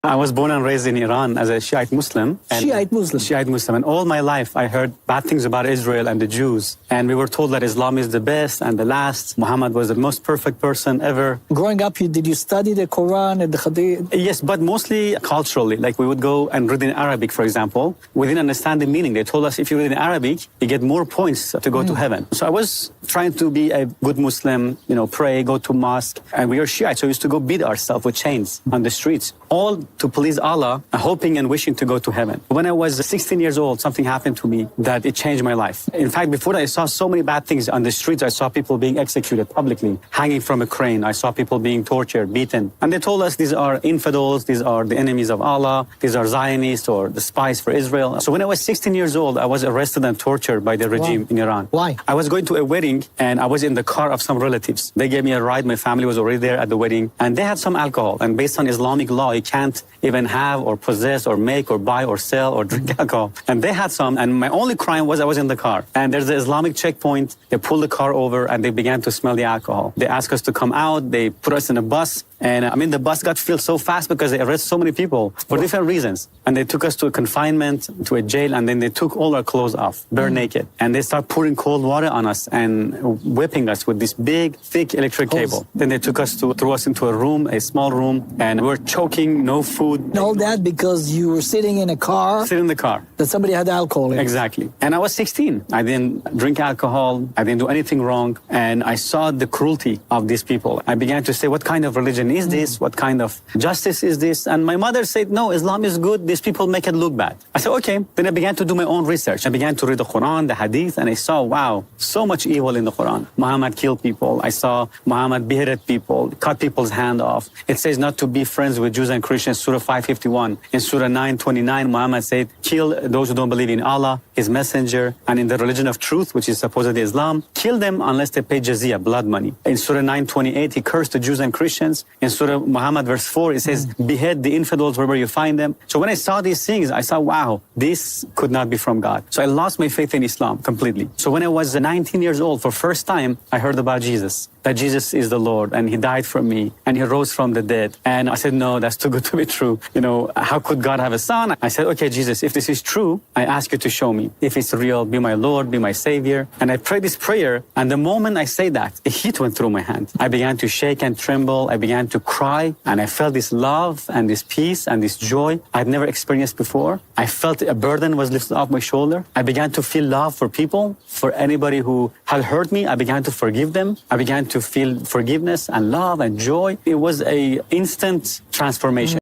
I was born and raised in Iran as a Shiite Muslim. Shiite Muslim. Shiite Muslim. And all my life, I heard bad things about Israel and the Jews. And we were told that Islam is the best and the last. Muhammad was the most perfect person ever. Growing up, did you study the Quran and the Hadith? Yes, but mostly culturally. Like we would go and read in Arabic, for example. We didn't understand the meaning. They told us if you read in Arabic, you get more points to go to heaven. So I was trying to be a good Muslim, pray, go to mosque. And we were Shiite, so we used to go beat ourselves with chains on the streets, all to please Allah, hoping and wishing to go to heaven. When I was 16 years old, something happened to me that it changed my life. In fact, before that, I saw so many bad things on the streets. I saw people being executed publicly, hanging from a crane. I saw people being tortured, beaten. And they told us these are infidels, these are the enemies of Allah, these are Zionists or the spies for Israel. So when I was 16 years old, I was arrested and tortured by the regime in Iran. Why? I was going to a wedding and I was in the car of some relatives. They gave me a ride. My family was already there at the wedding and they had some alcohol. And based on Islamic law, you can't even have or possess or make or buy or sell or drink alcohol. And they had some. And my only crime was I was in the car. And there's the Islamic checkpoint. They pulled the car over and they began to smell the alcohol. They asked us to come out. They put us in a bus. And the bus got filled so fast because they arrested so many people for different reasons. And they took us to a confinement, to a jail, and then they took all our clothes off, bare naked. And they started pouring cold water on us and whipping us with this big, thick electric cable. Then they threw us into a room, a small room, and we were choking, no food. And all that because you were sitting in a car? Sitting in the car. That somebody had alcohol in it. Exactly. And I was 16. I didn't drink alcohol. I didn't do anything wrong. And I saw the cruelty of these people. I began to say, what kind of religion is this? What kind of justice is this? And my mother said, no, Islam is good. These people make it look bad. I said, okay. Then I began to do my own research. I began to read the Quran, the Hadith, and I saw, wow, so much evil in the Quran. Muhammad killed people. I saw Muhammad beheaded people, cut people's hand off. It says not to be friends with Jews and Christians, Surah 551. In Surah 929, Muhammad said, kill those who don't believe in Allah, His messenger, and in the religion of truth, which is supposedly Islam. Kill them unless they pay jizya, blood money. In Surah 928, he cursed the Jews and Christians. In Surah Muhammad verse 4, it says, behead the infidels wherever you find them. So when I saw these things, I saw, wow, this could not be from God. So I lost my faith in Islam completely. So when I was 19 years old, for first time, I heard about Jesus, that Jesus is the Lord and He died for me and He rose from the dead. And I said, no, that's too good to be true. How could God have a son? I said, okay, Jesus, if this is true, I ask you to show me. If it's real, be my Lord, be my Savior. And I prayed this prayer. And the moment I say that, a heat went through my hand. I began to shake and tremble. I began to cry. And I felt this love and this peace and this joy I'd never experienced before. I felt a burden was lifted off my shoulder. I began to feel love for people, for anybody who had hurt me. I began to forgive them. I began to feel forgiveness and love and joy. It was an instant transformation.